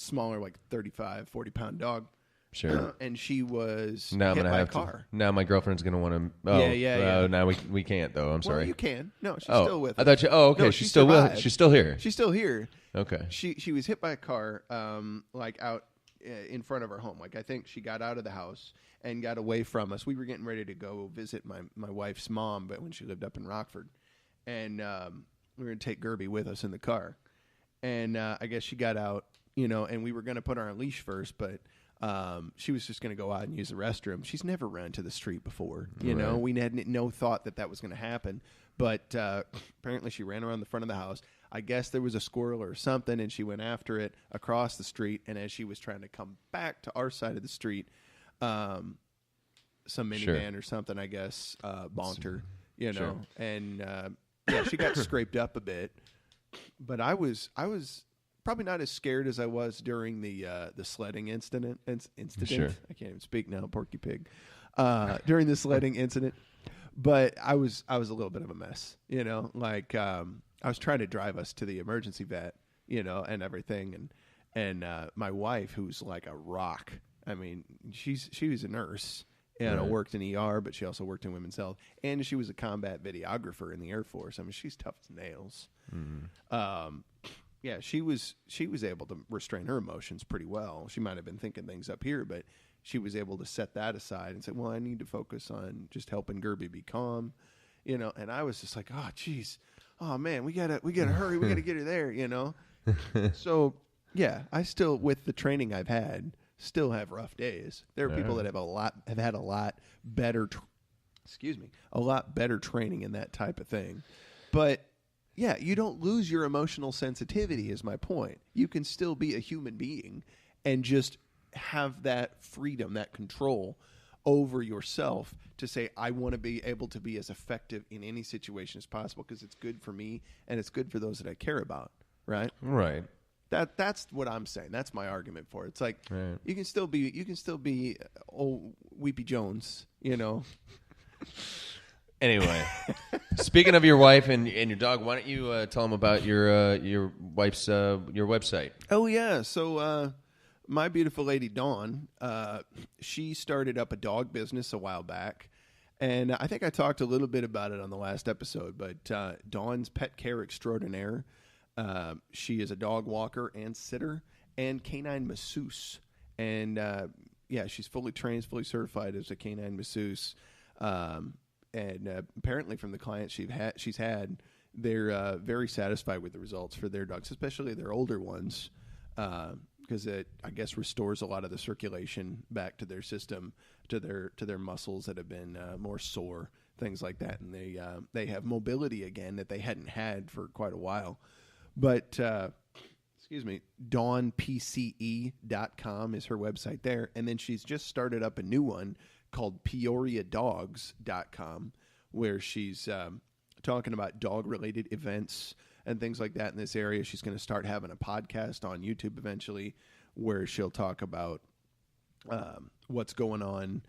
smaller, like 35, 40-pound dog. Sure. And she was Now I'm hit gonna by have a car. Now my girlfriend's gonna want to. Yeah. Now we can't though. I'm sorry. Well, you can. No, she's Oh, still with us. I thought you. Oh, okay. No, she's still with. survived. She's still here. She's still here. Okay. She was hit by a car, like out in front of our home. Like I think she got out of the house and got away from us. We were getting ready to go visit my wife's mom, but when she lived up in Rockford, and we were going to take Gerby with us in the car. And I guess she got out, and we were going to put her on a leash first, but she was just going to go out and use the restroom. She's never run to the street before, you know. We had no thought that was going to happen, but apparently she ran around the front of the house. I guess there was a squirrel or something, and she went after it across the street. And as she was trying to come back to our side of the street, some minivan or something, I guess, bonked her, Sure. And she got scraped up a bit. But I was probably not as scared as I was during the sledding incident. Sure. I can't even speak now, Porky Pig. During the sledding incident, but I was a little bit of a mess, like I was trying to drive us to the emergency vet, and everything, and my wife, who's like a rock. I mean, she was a nurse and worked in ER, but she also worked in women's health, and she was a combat videographer in the Air Force. I mean, she's tough as nails. Mm-hmm. She was able to restrain her emotions pretty well. She might have been thinking things up here, but she was able to set that aside and say, well, I need to focus on just helping Gerby be calm, and I was just like, oh, geez. Oh man, we gotta hurry. We gotta get her there, So, yeah, I still, with the training I've had, still have rough days. There are people that have had a lot better, a lot better training in that type of thing. But yeah, you don't lose your emotional sensitivity. Is my point. You can still be a human being and just have that freedom, that control over yourself to say, I want to be able to be as effective in any situation as possible because it's good for me and it's good for those that I care about. Right. Right. That's what I'm saying. That's my argument for it. It's like you can still be old Weepy Jones, Anyway, speaking of your wife and your dog, why don't you tell them about your wife's your website? Oh yeah, so my beautiful lady Dawn, she started up a dog business a while back, and I think I talked a little bit about it on the last episode. But Dawn's Pet Care Extraordinaire. She is a dog walker and sitter and canine masseuse. And, she's fully trained, fully certified as a canine masseuse. And apparently from the clients she's had, they're very satisfied with the results for their dogs, especially their older ones, because it, I guess, restores a lot of the circulation back to their system, to their muscles that have been more sore, things like that. And they have mobility again that they hadn't had for quite a while. But, DawnPCE.com is her website there. And then she's just started up a new one called PeoriaDogs.com, where she's talking about dog-related events and things like that in this area. She's going to start having a podcast on YouTube eventually where she'll talk about what's going on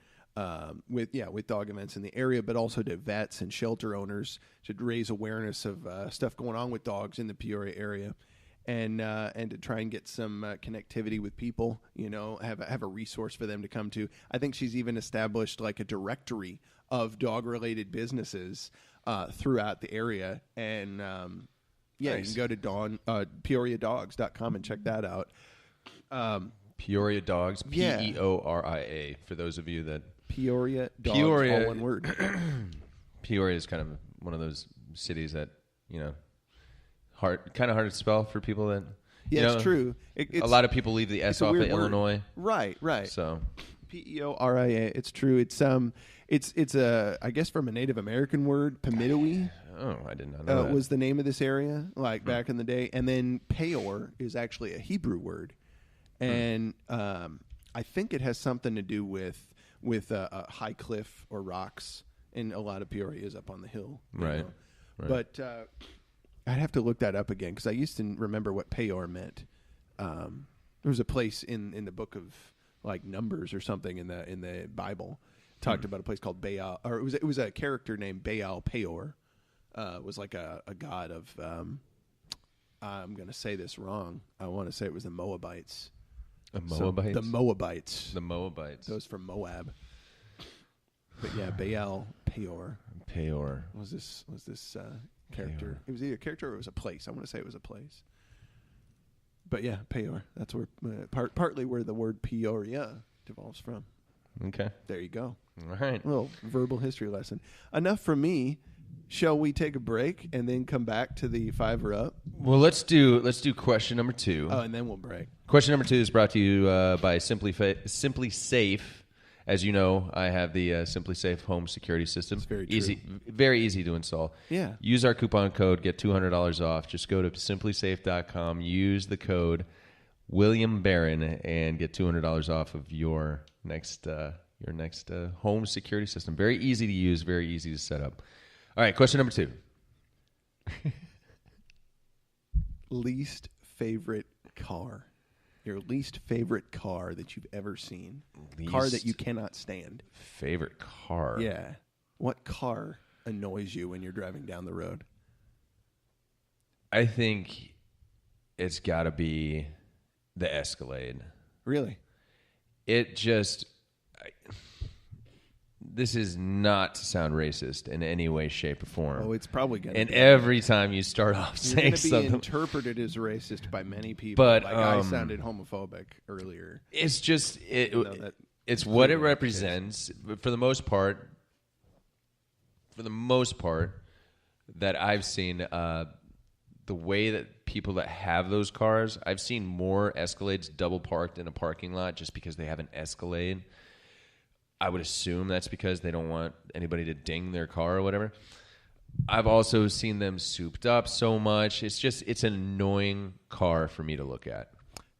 with dog events in the area, but also to vets and shelter owners to raise awareness of stuff going on with dogs in the Peoria area, and to try and get some connectivity with people. Have a resource for them to come to. I think she's even established like a directory of dog related businesses throughout the area, and nice. You can go to PeoriaDogs.com and check that out. Peoria Dogs, Peoria, for those of you that... Peoria Dogs, all one word. Peoria is kind of one of those cities that, kind of hard to spell for people that... Yeah, it's true. A lot of people leave the S off of Illinois. Right. So... Peoria, it's true. It's I guess from a Native American word, Pamidowi. Oh, I did not know that. Was the name of this area, back in the day. And then Peor is actually a Hebrew word. And I think it has something to do with a high cliff or rocks, and a lot of Peoria is up on the hill. Right. But I'd have to look that up again because I used to remember what Peor meant. There was a place in the book of Numbers or something in the Bible talked about a place called Baal, or it was a character named Baal Peor. Was like a god of. I'm going to say this wrong. I want to say it was the Moabites. Moabites? The Moabites. The Moabites. Those from Moab. But yeah, Baal Peor. Peor. Was this character? Peor. It was either a character or it was a place. I want to say it was a place. But yeah, Peor. That's where partly where the word Peoria devolves from. Okay. There you go. All right. A little verbal history lesson. Enough from me. Shall we take a break and then come back to the Fiverr Up? Well, let's do question number 2. Oh, and then we'll break. Question number 2 is brought to you by Simply Safe. As you know, I have the Simply Safe home security system. It's very true. Easy, very easy to install. Yeah. Use our coupon code, get $200 off. Just go to simplysafe.com, use the code William Barron, and get $200 off of your next home security system. Very easy to use, very easy to set up. All right, question number 2. Least favorite car. Your least favorite car that you've ever seen. Car that you cannot stand. Favorite car? Yeah. What car annoys you when you're driving down the road? I think it's got to be the Escalade. Really? It just... This is not to sound racist in any way, shape, or form. Oh, it's probably going to And be. every time you start off You're saying going to be something... interpreted as racist by many people. But, like I sounded homophobic earlier. It's just... that it's what it represents. But for the most part, that I've seen, the way that people that have those cars, I've seen more Escalades double parked in a parking lot just because they have an Escalade. I would assume that's because they don't want anybody to ding their car or whatever. I've also seen them souped up so much. It's an annoying car for me to look at.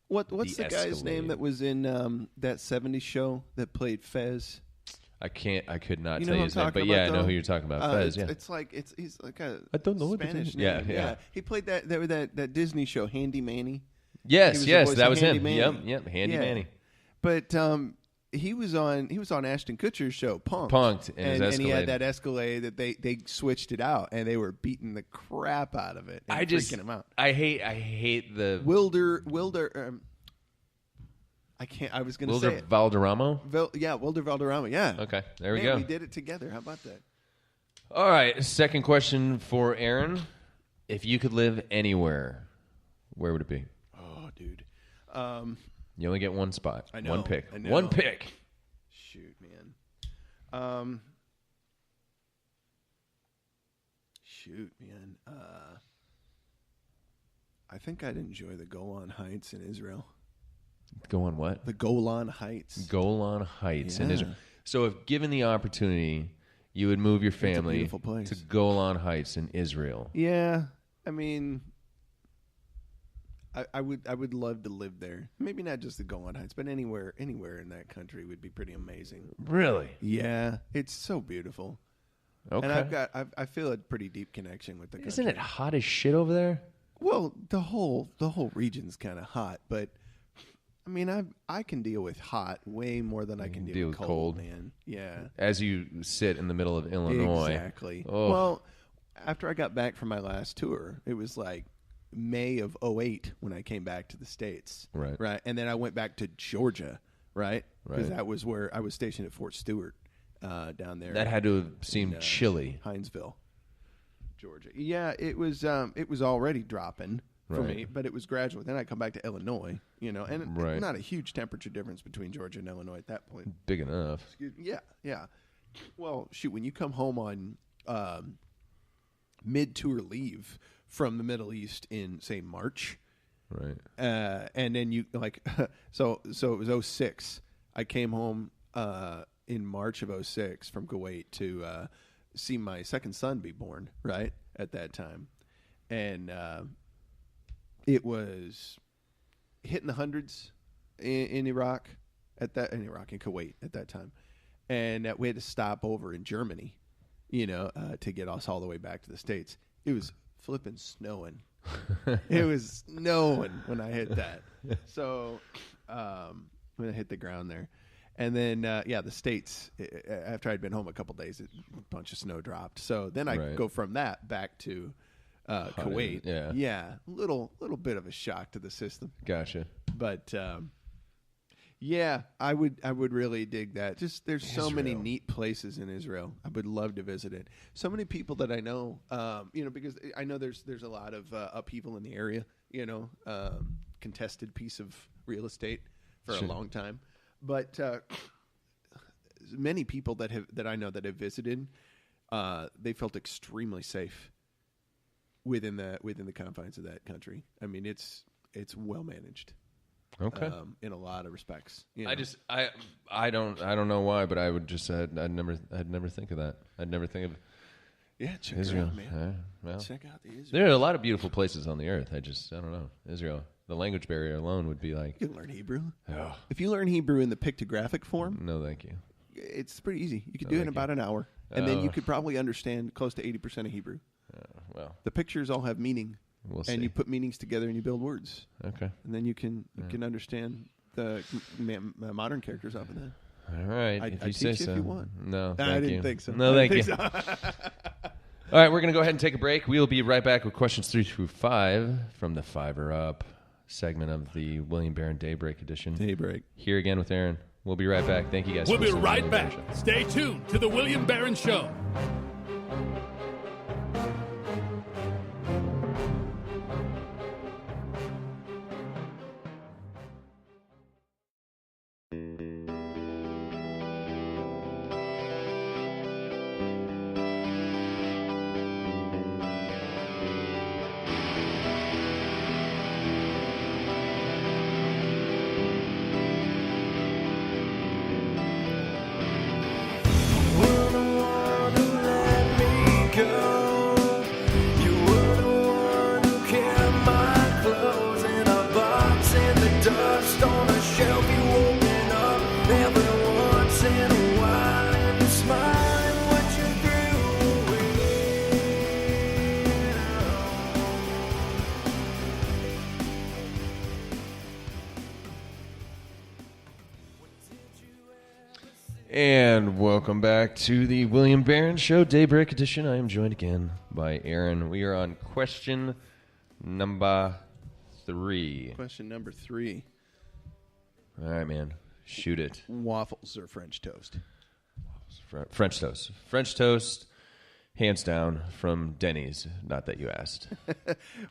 What's the guy's Escalade. name that was in that 70s show that played Fez? I could not You tell know you who his I'm name, but talking yeah, I about, know though? who you're talking about. Fez, yeah. He's like a I don't know what it Spanish is. name. Yeah. He played that Disney show, Handy Manny. Yes, He was the voice that of was Handy him. Manny. Yep, Handy Yeah. Manny. But he was on Ashton Kutcher's show, Punked in his and he had Escalade. that Escalade that they switched it out, and they were beating the crap out of it. And freaking him out. I hate the Wilder. I was going to say Wilder it. Valderrama. Wilder Valderrama. Yeah. Okay, there we Man, go. We did it together. How about that? All right, second question for Aaron. If you could live anywhere, where would it be? Oh, dude. You only get one spot. I know, One pick. I know. One pick. Shoot, man. I think I'd enjoy the Golan Heights in Israel. Go on what? The Golan Heights. Golan Heights in Yeah. Israel. So if given the opportunity, you would move your family beautiful place. to Golan Heights in Israel. Yeah, I mean, I would love to live there. Maybe not just the Golan Heights, but anywhere in that country would be pretty amazing. Really? Yeah, it's so beautiful. Okay. And I feel a pretty deep connection with the country. Isn't it hot as shit over there? Well, the whole region's kind of hot, but I mean, I can deal with hot way more than I can deal with cold, man. Yeah, As you sit in the middle of Illinois. exactly. Oh. Well, after I got back from my last tour, it was like May of 2008 when I came back to the States. Right. And then I went back to Georgia, right? Because Right. that was where I was stationed at Fort Stewart down there. That had to have seemed chilly. Hinesville, Georgia. Yeah, it was already dropping for Right. me, but it was gradual. Then I come back to Illinois, and Right. not a huge temperature difference between Georgia and Illinois at that point. Big enough. Excuse me. Yeah. Well, shoot, when you come home on mid-tour leave from the Middle East in, say, March, Right. and then you so it was 2006. I came home in March of 2006 from Kuwait to see my second son be born. Right at that time, and it was hitting the hundreds in Iraq in Kuwait at that time, and we had to stop over in Germany, to get us all the way back to the States. It was flipping snowing. It was snowing when I hit that. So when I hit the ground there. And then, the States, after I'd been home a couple days, a bunch of snow dropped. So then I go from that back to Kuwait. Yeah. Yeah. Little bit of a shock to the system. Gotcha. But Yeah, I would really dig that. Just there's so many Israel. neat places in Israel. I would love to visit it. So many people that I know, because I know there's a lot of upheaval in the area. Contested piece of real estate for a long time, but many people that I know that have visited, they felt extremely safe within the confines of that country. I mean, it's well managed. Okay. In a lot of respects. I don't know why, but I would just say I'd never think of that. I'd never think of check Israel. it out, man. Well, Check out the Israel. there are a lot of beautiful places on the earth. I don't know. Israel, the language barrier alone would be like. You can learn Hebrew. Oh, If you learn Hebrew in the pictographic form, no, thank you. it's pretty easy. You could do it in about an hour, and then you could probably understand close to 80% of Hebrew. Well, The pictures all have meaning, we'll see. and you put meanings together and you build words, Okay. and then you can understand the modern characters off of that. All right. I if you teach say you so. if you want. No, thank I you. didn't think so. No, I thank didn't you. think so. All right, we're going to go ahead and take a break. We'll be right back with questions 3 through 5 from the Fiverr Up segment of the William Barron Daybreak edition. Daybreak. Here again with Aaron. We'll be right back. Thank you guys. We'll for be listening to right the back. Show. Stay tuned to the William Barron Show. And welcome back to the William Barron Show Daybreak edition. I am joined again by Aaron. We are on question number 3. Question number 3. All right, man. Shoot it. Waffles or French toast? French toast. French toast, hands down, from Denny's. Not that you asked.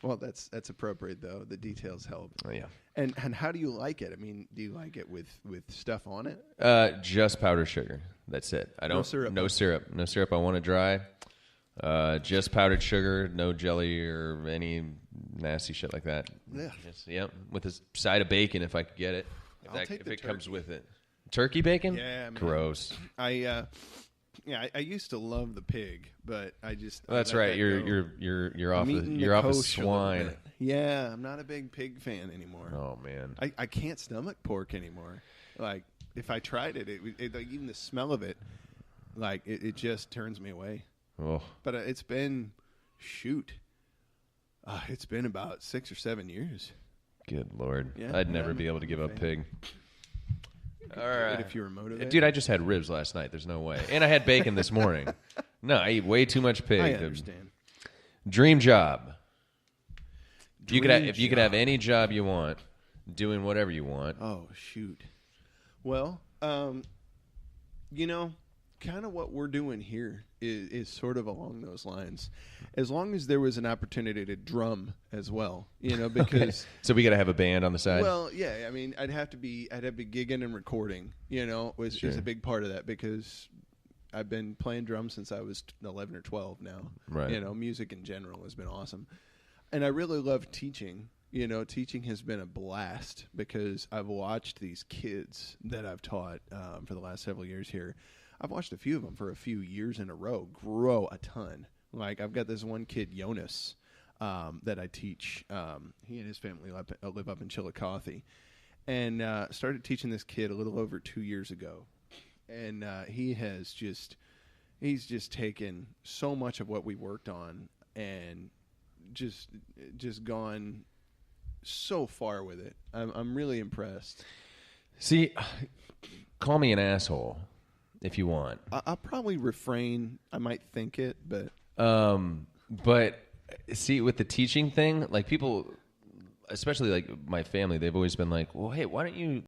Well, that's appropriate, though. The details help. Oh, yeah. And how do you like it? I mean, do you like it with stuff on it? Just powdered sugar. That's it. I don't. No syrup. No syrup. No syrup. I want it dry. Just powdered sugar. No jelly or any nasty shit like that. Yeah. Just, yep. With a side of bacon, if I could get it. I'll take if the it comes turkey. with it. Turkey bacon? Yeah, man. Gross. I used to love the pig, but I just Well, that's I let right. that go. You're off. I'm eating You're the off a kosher a little swine. bit. Yeah, I'm not a big pig fan anymore. Oh man. I can't stomach pork anymore. Like if I tried it, like, even the smell of it, like it just turns me away. Oh. But it's been it's been about 6 or 7 years. Good Lord. Yeah, I'd never I'm be able to give up pig. All right. If you were motivated, Dude, I just had ribs last night. There's no way. And I had bacon this morning. No, I eat way too much pig. I understand. Dream job. If you could have job. any job you want, doing whatever you want. Oh shoot. Well, kind of what we're doing here is sort of along those lines. As long as there was an opportunity to drum as well, because So we got to have a band on the side. well, yeah, I mean, I'd have to be gigging and recording, is Sure. a big part of that because I've been playing drums since I was 11 or 12 now. Right. Music in general has been awesome. And I really love teaching. Teaching has been a blast because I've watched these kids that I've taught for the last several years here. I've watched a few of them for a few years in a row grow a ton. Like I've got this one kid, Jonas, that I teach. He and his family live up in Chillicothe. And started teaching this kid a little over 2 years ago. And he's just taken so much of what we worked on and just gone so far with it. I'm really impressed. See, call me an asshole if you want. I'll probably refrain. I might think it, but But see, with the teaching thing, like people, especially like my family, they've always been like, well, hey, why don't you